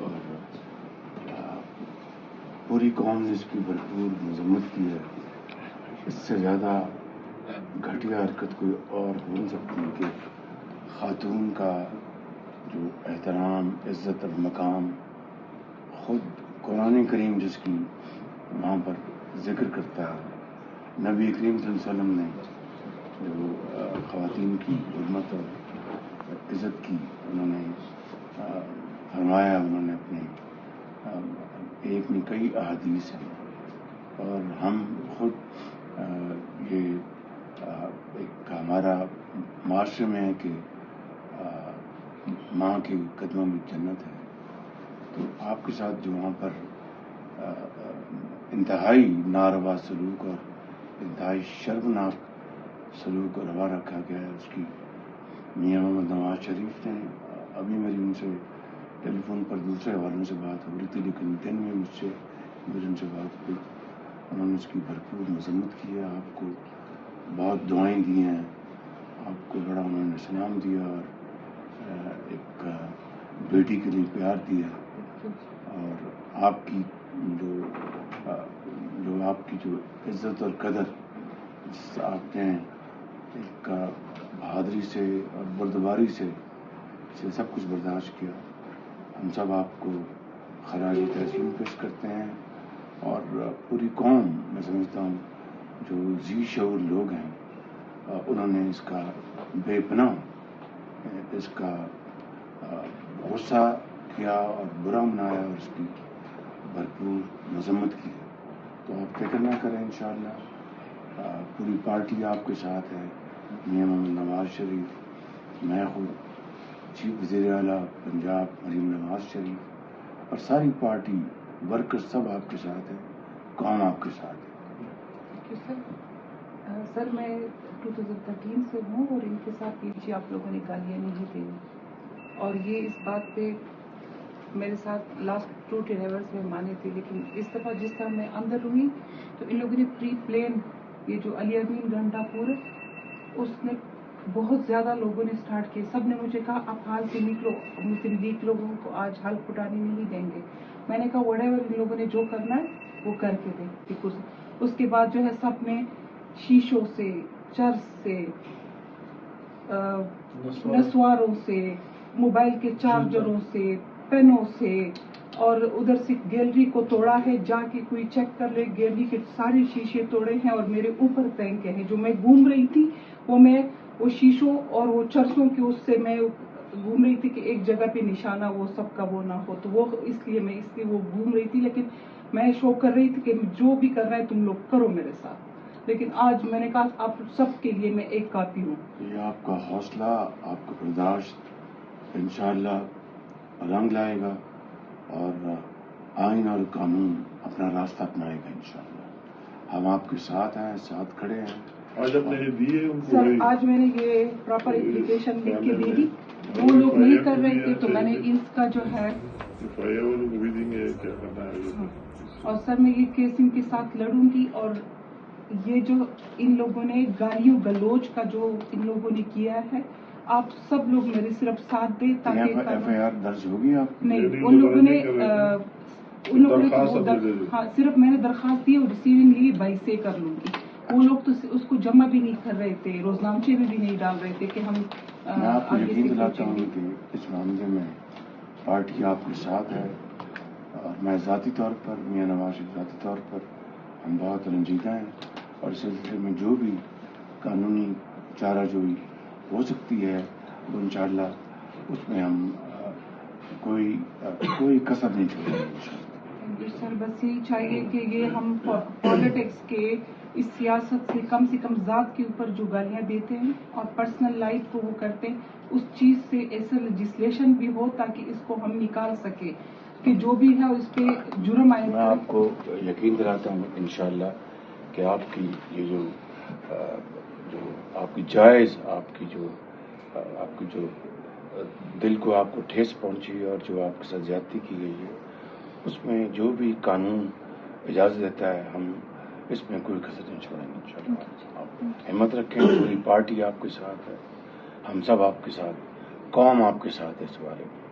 اور پوری قوم نے اس کی بھرپور مذمت کی ہے. اس سے زیادہ گھٹیا حرکت کوئی اور ہو نہیں سکتی کہ خاتون کا جو احترام، عزت اور مقام خود قرآن کریم جس کی وہاں پر ذکر کرتا ہے. نبی کریم صلی اللہ علیہ وسلم نے جو خواتین کی حرمت اور عزت کی انہوں نے فرمایا. انہوں نے اپنے ایک نہیں کئی احادیث ہیں اور ہم خود یہ ایک ہمارا معاشرے میں ہے کہ ماں کے قدموں میں جنت ہے. تو آپ کے ساتھ جو وہاں پر انتہائی ناروا سلوک اور انتہائی شرمناک سلوک اور روا رکھا گیا ہے اس کی میاں محمد نواز شریف نے ابھی میری ان سے ٹیلی فون پر دوسرے حوالوں سے بات ہو رہی تھی لیکن دن میں مجھ سے میری ان سے بات ہوئی. انہوں نے اس کی بھرپور مذمت کی ہے. آپ کو بہت دعائیں دی ہیں, آپ کو بڑا انہوں نے سلام دیا اور ایک بیٹی کے لیے پیار دیا اور آپ کی جو آپ کی جو عزت اور قدر جس سے آپ نے ایک بہادری سے اور بردباری سے سب کچھ برداشت کیا. ہم سب آپ کو خراج تحسین پیش کرتے ہیں اور پوری قوم میں سمجھتا ہوں جو ذی شعور لوگ ہیں انہوں نے اس کا بے پناہ اس کا غصہ کیا اور برا منایا اور اس کی بھرپور مذمت کی. تو آپ فکر نہ کریں, انشاءاللہ پوری پارٹی آپ کے ساتھ ہے. میاں محمد نواز شریف, میں خود چیف وزیر اعلیٰ پنجاب مریم نواز شریف اور ساری پارٹی ورکر سب آپ کے ساتھ ہے, قوم آپ کے ساتھ ہے. سر میں 2013 سے ہوں اور ان کے ساتھ پیچھے آپ لوگوں نے گالیاں نہیں دی اور یہ اس بات پہ میرے ساتھ لاسٹ 2 ڈرائیورس میں مانے تھے, لیکن اس دفعہ جس طرح میں اندر ہوئی تو ان لوگوں نے پری پلین یہ جو علی امین گھنٹا پور اس نے بہت زیادہ لوگوں نے سٹارٹ کیے. سب نے مجھے کہا آپ حال سے نکلو, مسلم لیگ لوگوں کو آج حلف اٹھانے نہیں دیں گے. میں نے کہا وٹ ایور ان لوگوں نے جو کرنا ہے وہ کر کے دیں. اس کے بعد جو ہے سب نے شیشوں سے, چرس سے, نسواروں سے, موبائل کے چارجروں سے, پینوں سے اور ادھر سے گیلری کو توڑا ہے. جا کے کوئی چیک کر لے, گیلری کے سارے شیشے توڑے ہیں اور میرے اوپر پھینکے ہیں. جو میں گھوم رہی تھی وہ شیشوں اور وہ چرسوں کی اس سے میں گھوم رہی تھی کہ ایک جگہ پہ نشانہ وہ سب کا وہ نہ ہو, تو وہ اس لیے وہ گھوم رہی تھی. لیکن میں شو کر رہی تھی کہ جو بھی کر رہا ہے تم لوگ کرو میرے ساتھ. لیکن آج میں نے کہا آپ سب کے لیے میں ایک کاپی ہوں. یہ آپ کا حوصلہ, آپ کا برداشت انشاءاللہ رنگ لائے گا اور آئین اور قانون اپنا راستہ اپنائے گا انشاءاللہ. ہم آپ کے ساتھ ہیں, ساتھ کھڑے ہیں. آج آپ نے دیے سر, آج میں نے یہ پراپر اپلیکیشن لکھ کے دے دی. وہ لوگ نہیں کر رہے تھے تو میں نے اس کا جو ہے بھی دیں گے کیا کرنا ہے. اور سر میں یہ کیس ان کے ساتھ لڑوں گی. اور یہ جو ان لوگوں نے گالیوں گلوچ کا جو ان لوگوں نے کیا ہے, آپ سب لوگ میرے صرف ساتھ دیں تاکہ ایف آئی آر درج ہوگی آپ نہیں. ان لوگوں نے ہاں صرف میں نے درخواست دی اور ریسیونگ لی 22 سے کر لوں گی. وہ لوگ تو اس کو جمع بھی نہیں کر رہے تھے, روزنامچے میں بھی نہیں ڈال رہے تھے کہ ہم میں آپ کو یقین دلاتا ہوں کہ اس معاملے میں پارٹی آپ کے ساتھ ہے. اور میں ذاتی طور پر, میاں نواز شریف ذاتی طور پر ہم بہت رنجیدہ ہیں اور اس سلسلے میں جو بھی قانونی چارہ جوئی ہو سکتی ہے وہ انشاءاللہ اس میں ہم کوئی کسر نہیں چھوڑیں گے. سر بس یہی چاہیے کہ یہ ہم پالیٹکس کے اس سیاست سے کم ذات کے اوپر جو گالیاں دیتے ہیں اور پرسنل لائف کو وہ کرتے ہیں, اس چیز سے ایسا لیجسلیشن بھی ہو تاکہ اس کو ہم نکال سکیں کہ جو بھی ہے اس پہ جرم آئے. میں آپ کو یقین دلاتا ہوں انشاءاللہ کہ آپ کی یہ جو آپ کی جائز آپ کی جو دل کو آپ کو ٹھیس پہنچی اور جو آپ کے ساتھ زیادتی کی گئی ہے اس میں جو بھی قانون اجازت دیتا ہے ہم اس میں کوئی کسر نہیں چھوڑیں گے انشاءاللہ. آپ ہمت رکھیں, پوری پارٹی آپ کے ساتھ ہے, ہم سب آپ کے ساتھ, قوم آپ کے ساتھ ہے اس بارے میں.